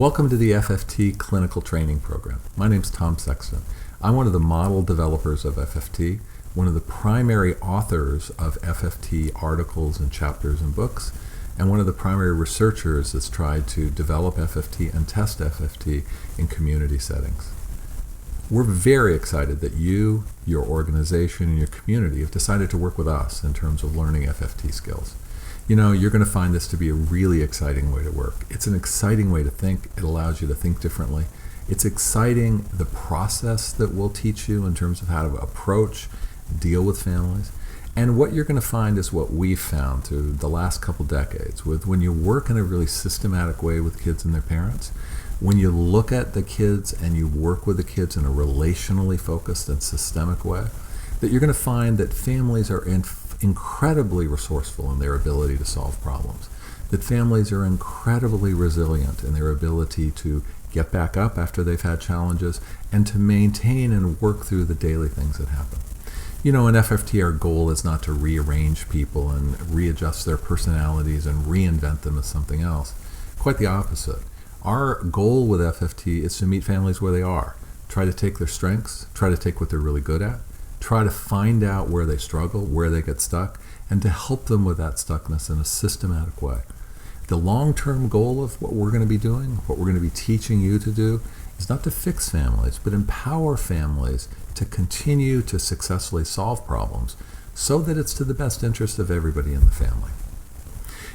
Welcome to the FFT Clinical Training Program. My name is Tom Sexton. I'm one of the model developers of FFT, one of the primary authors of FFT articles and chapters and books, and one of the primary researchers that's tried to develop FFT and test FFT in community settings. We're very excited that you, your organization, and your community have decided to work with us in terms of learning FFT skills. You know, you're going to find this to be a really exciting way to work. It's an exciting way to think. It allows you to think differently. It's exciting, the process that we'll teach you in terms of how to approach, deal with families. And what you're going to find is what we've found through the last couple decades with when you work in a really systematic way with kids and their parents, when you look at the kids and you work with the kids in a relationally focused and systemic way, that you're going to find that families are incredibly resourceful in their ability to solve problems, that families are incredibly resilient in their ability to get back up after they've had challenges and to maintain and work through the daily things that happen. You know, in FFT, our goal is not to rearrange people and readjust their personalities and reinvent them as something else. Quite the opposite. Our goal with FFT is to meet families where they are, try to take their strengths, try to take what they're really good at, try to find out where they struggle, where they get stuck, and to help them with that stuckness in a systematic way. The long-term goal of what we're going to be doing, what we're going to be teaching you to do, is not to fix families, but empower families to continue to successfully solve problems so that it's to the best interest of everybody in the family.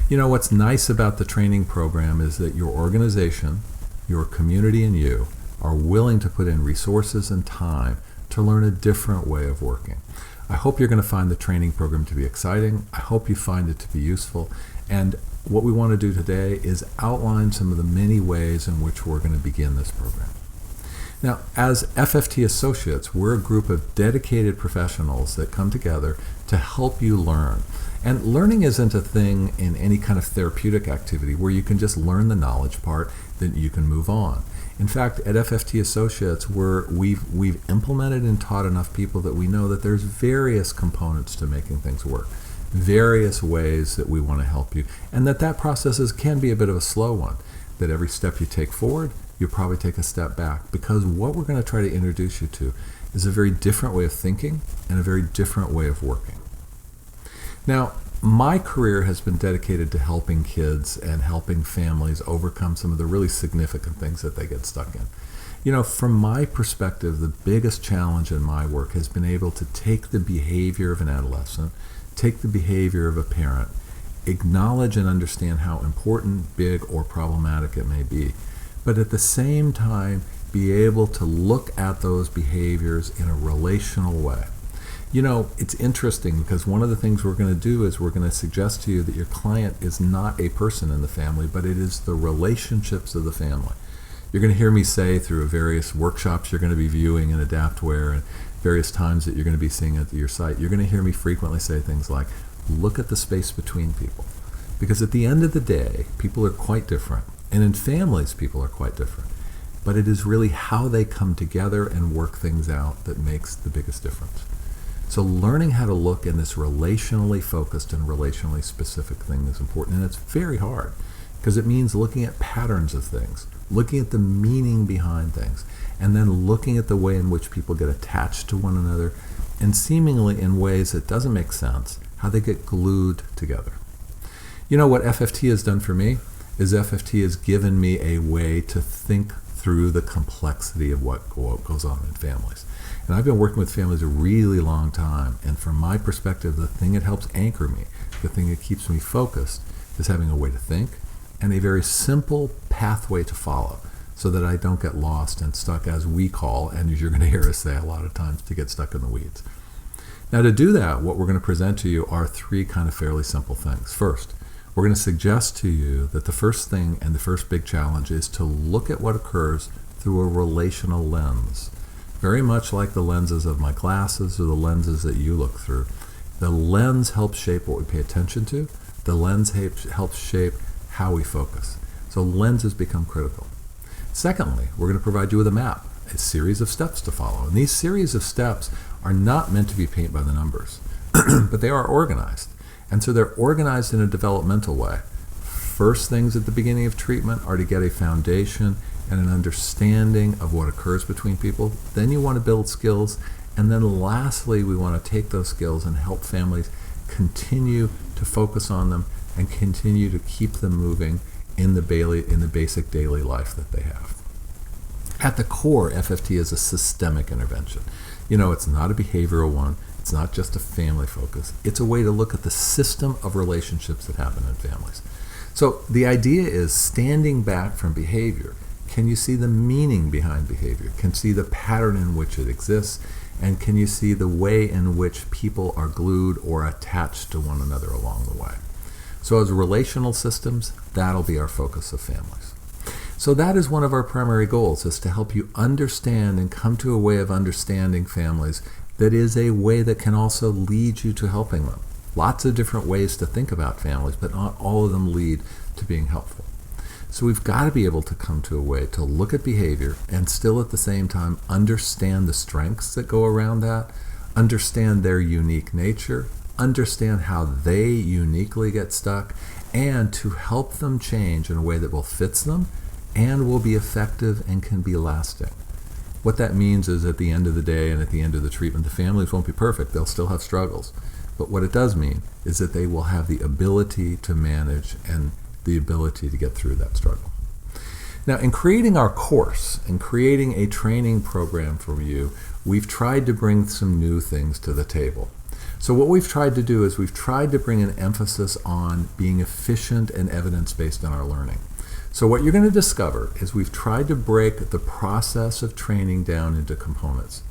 You know, what's nice about the training program is that your organization, your community, and you are willing to put in resources and time to learn a different way of working. I hope you're going to find the training program to be exciting. I hope you find it to be useful. And what we want to do today is outline some of the many ways in which we're going to begin this program. Now, as FFT associates, we're a group of dedicated professionals that come together to help you learn. And learning isn't a thing in any kind of therapeutic activity where you can just learn the knowledge part, then you can move on. In fact, at FFT Associates, we've implemented and taught enough people that we know that there's various components to making things work, various ways that we want to help you, and that process can be a bit of a slow one, that every step you take forward, you probably take a step back, because what we're going to try to introduce you to is a very different way of thinking and a very different way of working. Now, my career has been dedicated to helping kids and helping families overcome some of the really significant things that they get stuck in. You know, from my perspective, the biggest challenge in my work has been able to take the behavior of an adolescent, take the behavior of a parent, acknowledge and understand how important, big, or problematic it may be, but at the same time, be able to look at those behaviors in a relational way. You know, it's interesting because one of the things we're going to do is we're going to suggest to you that your client is not a person in the family, but it is the relationships of the family. You're going to hear me say through various workshops you're going to be viewing in adaptware and various times that you're going to be seeing at your site, you're going to hear me frequently say things like, look at the space between people. Because at the end of the day, people are quite different. And in families, people are quite different. But it is really how they come together and work things out that makes the biggest difference. So learning how to look in this relationally focused and relationally specific thing is important, and it's very hard because it means looking at patterns of things, looking at the meaning behind things, and then looking at the way in which people get attached to one another, and seemingly in ways that doesn't make sense, how they get glued together. You know what FFT has done for me is FFT has given me a way to think through the complexity of what goes on in families. And I've been working with families a really long time, and from my perspective, the thing that helps anchor me, the thing that keeps me focused, is having a way to think and a very simple pathway to follow so that I don't get lost and stuck, as we call, and as you're going to hear us say a lot of times, to get stuck in the weeds. Now, to do that, what we're going to present to you are three kind of fairly simple things. First, we're going to suggest to you that the first thing and the first big challenge is to look at what occurs through a relational lens. Very much like the lenses of my glasses or the lenses that you look through. The lens helps shape what we pay attention to. The lens helps shape how we focus. So lenses become critical. Secondly, we're going to provide you with a map, a series of steps to follow. And these series of steps are not meant to be paint by the numbers, but they are organized. And so they're organized in a developmental way. first things at the beginning of treatment are to get a foundation and an understanding of what occurs between people. Then you want to build skills. And then lastly, we want to take those skills and help families continue to focus on them and continue to keep them moving in the basic daily life that they have. At the core, FFT is a systemic intervention. It's not a behavioral one. It's not just a family focus. It's a way to look at the system of relationships that happen in families. So the idea is standing back from behavior. Can you see the meaning behind behavior? Can you see the pattern in which it exists? And can you see the way in which people are glued or attached to one another along the way? So as relational systems, that'll be our focus of families. So that is one of our primary goals, is to help you understand and come to a way of understanding families that is a way that can also lead you to helping them. Lots of different ways to think about families, but not all of them lead to being helpful. So we've got to be able to come to a way to look at behavior and still at the same time understand the strengths that go around that, understand their unique nature, understand how they uniquely get stuck, and to help them change in a way that both fits them and will be effective and can be lasting. What that means is at the end of the day and at the end of the treatment, the families won't be perfect. They'll still have struggles. But what it does mean is that they will have the ability to manage and the ability to get through that struggle. Now, in creating our course and creating a training program for you, we've tried to bring some new things to the table. So what we've tried to do is we've tried to bring an emphasis on being efficient and evidence-based in our learning. So what you're going to discover is we've tried to break the process of training down into components.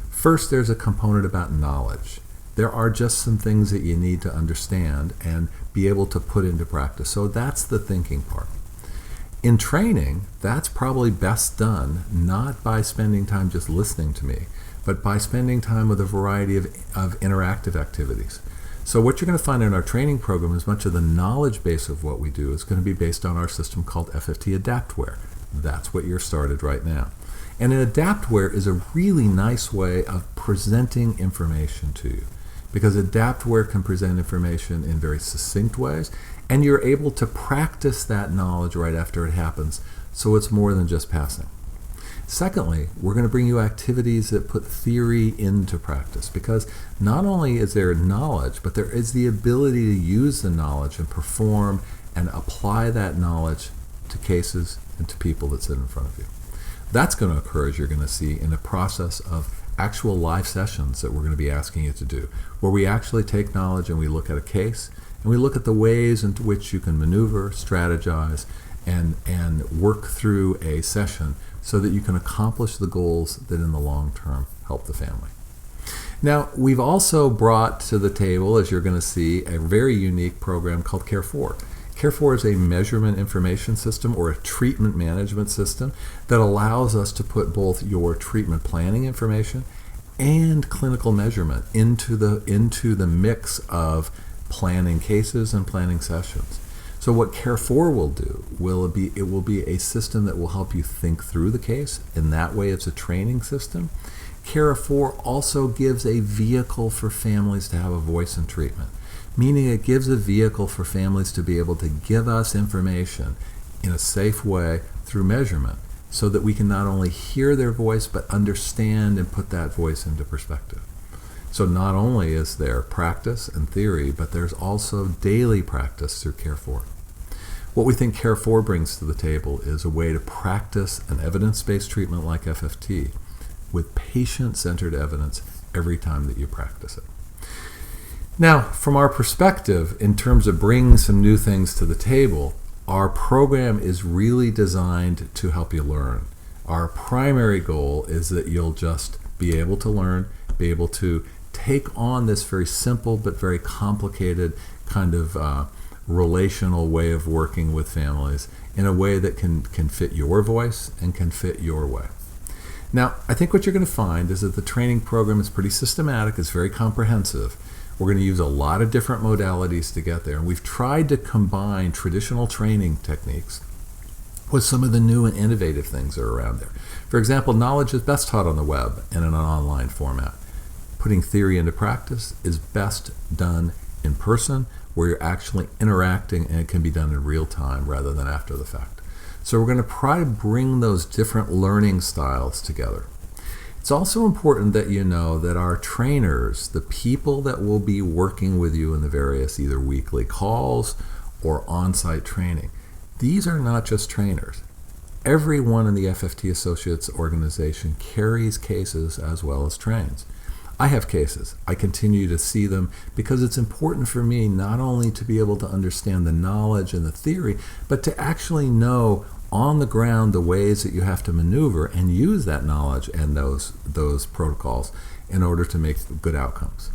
First, there's a component about knowledge. There are just some things that you need to understand and be able to put into practice. So that's the thinking part. In training, that's probably best done not by spending time just listening to me, but by spending time with a variety of interactive activities. So what you're going to find in our training program is much of the knowledge base of what we do is going to be based on our system called FFT adaptware. That's what you're started right now. And an adaptware is a really nice way of presenting information to you, because adaptware can present information in very succinct ways, and you're able to practice that knowledge right after it happens, so it's more than just passing. Secondly, we're going to bring you activities that put theory into practice, because not only is there knowledge, but there is the ability to use the knowledge and perform and apply that knowledge to cases and to people that sit in front of you. That's going to occur, as you're going to see, in a process of actual live sessions that we're going to be asking you to do, where we actually take knowledge and we look at a case, and we look at the ways in which you can maneuver, strategize, and work through a session so that you can accomplish the goals that in the long term help the family. Now, we've also brought to the table, as you're going to see, a very unique program called Care4. Care4 is a measurement information system or a treatment management system that allows us to put both your treatment planning information and clinical measurement into the mix of planning cases and planning sessions. So what Care4 will do will be a system that will help you think through the case. In that way, it's a training system. Care4 also gives a vehicle for families to have a voice in treatment, meaning it gives a vehicle for families to be able to give us information in a safe way through measurement, so that we can not only hear their voice, but understand and put that voice into perspective. So not only is there practice and theory, but there's also daily practice through Care4. What we think Care4 brings to the table is a way to practice an evidence-based treatment like FFT with patient-centered evidence every time that you practice it. Now, from our perspective, in terms of bringing some new things to the table, our program is really designed to help you learn. Our primary goal is that you'll just be able to learn, be able to take on this very simple but very complicated kind of relational way of working with families in a way that can fit your voice and can fit your way. Now, I think what you're going to find is that the training program is pretty systematic, it's very comprehensive. We're going to use a lot of different modalities to get there, and we've tried to combine traditional training techniques with some of the new and innovative things that are around there. For example, knowledge is best taught on the web and in an online format. Putting theory into practice is best done in person, where you're actually interacting, and it can be done in real time rather than after the fact. So we're going to try to bring those different learning styles together. It's also important that you know that our trainers, the people that will be working with you in the various either weekly calls or on-site training, these are not just trainers. Everyone in the FFT Associates organization carries cases as well as trains. I have cases. I continue to see them because it's important for me not only to be able to understand the knowledge and the theory, but to actually know on the ground the ways that you have to maneuver and use that knowledge and those protocols in order to make good outcomes.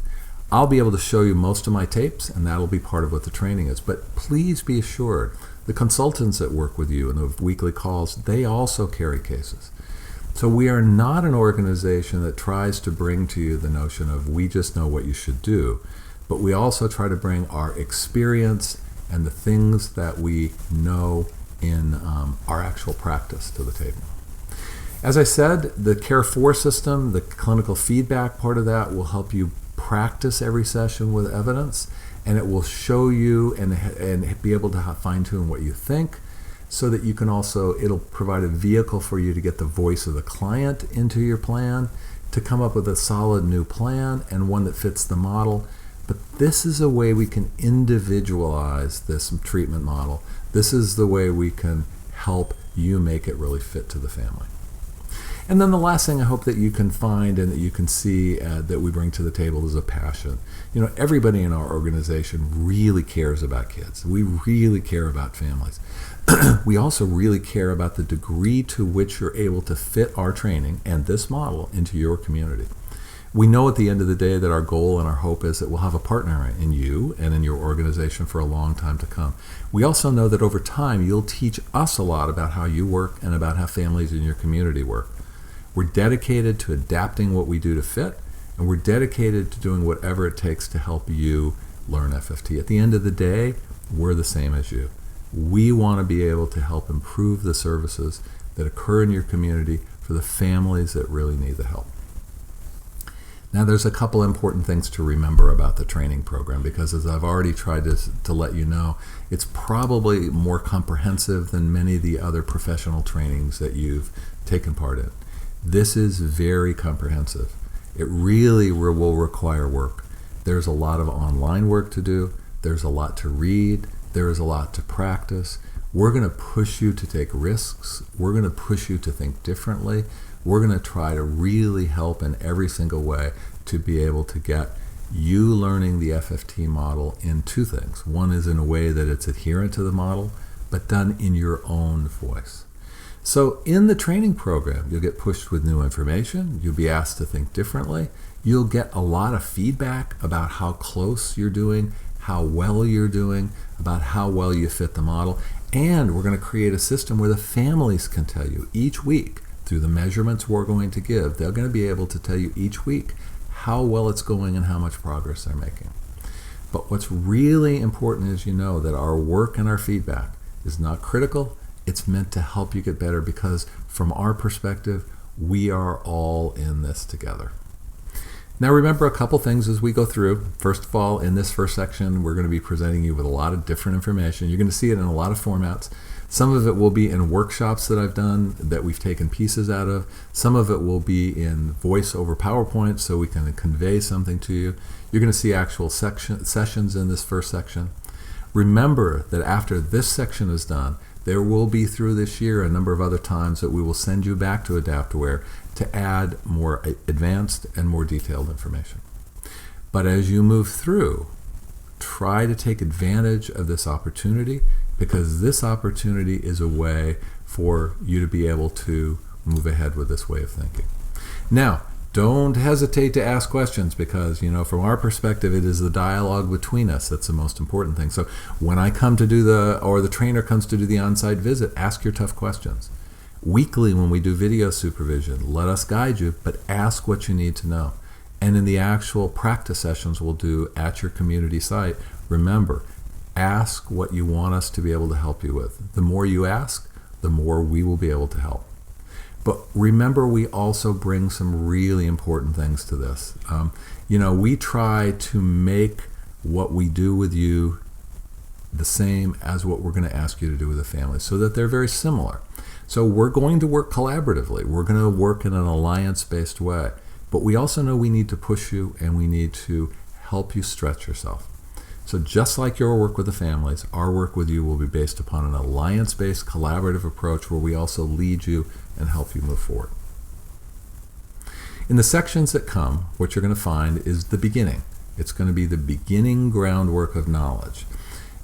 I'll be able to show you most of my tapes, and that'll be part of what the training is. But please be assured, the consultants that work with you in the weekly calls, they also carry cases. So we are not an organization that tries to bring to you the notion of we just know what you should do, but we also try to bring our experience and the things that we know in our actual practice to the table. As I said, the Care 4 system, the clinical feedback part of that, will help you practice every session with evidence, and it will show you and be able to fine-tune what you think, so that you can also, it'll provide a vehicle for you to get the voice of the client into your plan, to come up with a solid new plan and one that fits the model. But this is a way we can individualize this treatment model. This is the way we can help you make it really fit to the family. And then the last thing I hope that you can find and that you can see that we bring to the table is a passion. You know, everybody in our organization really cares about kids. We really care about families. We also really care about the degree to which you're able to fit our training and this model into your community. We know at the end of the day that our goal and our hope is that we'll have a partner in you and in your organization for a long time to come. We also know that over time you'll teach us a lot about how you work and about how families in your community work. We're dedicated to adapting what we do to fit, and we're dedicated to doing whatever it takes to help you learn FFT. At the end of the day, we're the same as you. We want to be able to help improve the services that occur in your community for the families that really need the help. Now, there's a couple important things to remember about the training program, because as I've already tried to let you know, it's probably more comprehensive than many of the other professional trainings that you've taken part in. This is very comprehensive. It really will require work. There's a lot of online work to do. There's a lot to read. There is a lot to practice. We're going to push you to take risks. We're going to push you to think differently. We're going to try to really help in every single way to be able to get you learning the FFT model in two things. One is in a way that it's adherent to the model, but done in your own voice. So in the training program, you'll get pushed with new information. You'll be asked to think differently. You'll get a lot of feedback about how close you're doing, how well you're doing, about how well you fit the model. And we're going to create a system where the families can tell you each week, through the measurements we're going to give, they're going to be able to tell you each week how well it's going and how much progress they're making. But what's really important is you know that our work and our feedback is not critical. It's meant to help you get better, because from our perspective, we are all in this together. Now remember a couple things as we go through. First of all, in this first section, we're going to be presenting you with a lot of different information. You're going to see it in a lot of formats. Some of it will be in workshops that I've done that we've taken pieces out of. Some of it will be in voice over PowerPoint so we can convey something to you. You're going to see actual sessions in this first section. Remember that after this section is done, there will be through this year a number of other times that we will send you back to adaptware to add more advanced and more detailed information. But as you move through, try to take advantage of this opportunity, because this opportunity is a way for you to be able to move ahead with this way of thinking. Now, don't hesitate to ask questions, because, you know, from our perspective, it is the dialogue between us that's the most important thing. So when I come to do the trainer comes to do the on-site visit, ask your tough questions. Weekly, when we do video supervision, let us guide you, but ask what you need to know. And in the actual practice sessions we'll do at your community site, remember, ask what you want us to be able to help you with. The more you ask, the more we will be able to help. But remember, we also bring some really important things to this. We try to make what we do with you the same as what we're going to ask you to do with a family, so that they're very similar. So we're going to work collaboratively. We're going to work in an alliance-based way. But we also know we need to push you and we need to help you stretch yourself. So just like your work with the families, our work with you will be based upon an alliance-based collaborative approach where we also lead you and help you move forward. In the sections that come, what you're going to find is the beginning. It's going to be the beginning groundwork of knowledge.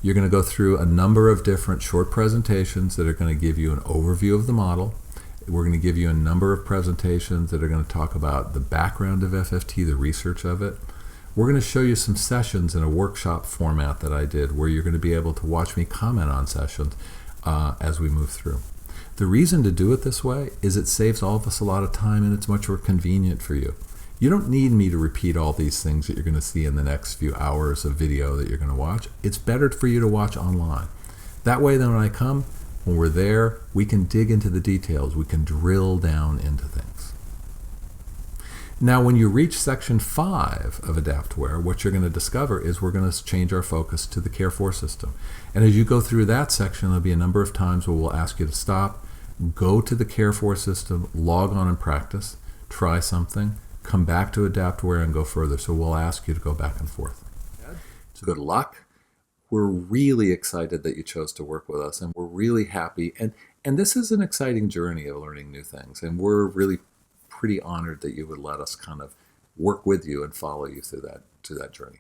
You're going to go through a number of different short presentations that are going to give you an overview of the model. We're going to give you a number of presentations that are going to talk about the background of FFT, the research of it. We're going to show you some sessions in a workshop format that I did where you're going to be able to watch me comment on sessions as we move through. The reason to do it this way is it saves all of us a lot of time and it's much more convenient for you. You don't need me to repeat all these things that you're going to see in the next few hours of video that you're going to watch. It's better for you to watch online. That way, then when I come, when we're there, we can dig into the details. We can drill down into things. Now, when you reach section 5 of adaptware, what you're going to discover is we're going to change our focus to the Care For system. And as you go through that section, there'll be a number of times where we'll ask you to stop, go to the Care For system, log on and practice, try something, come back to adaptware and go further. So we'll ask you to go back and forth. So good luck. We're really excited that you chose to work with us, and we're really happy. And this is an exciting journey of learning new things, and we're really pretty honored that you would let us kind of work with you and follow you through that journey.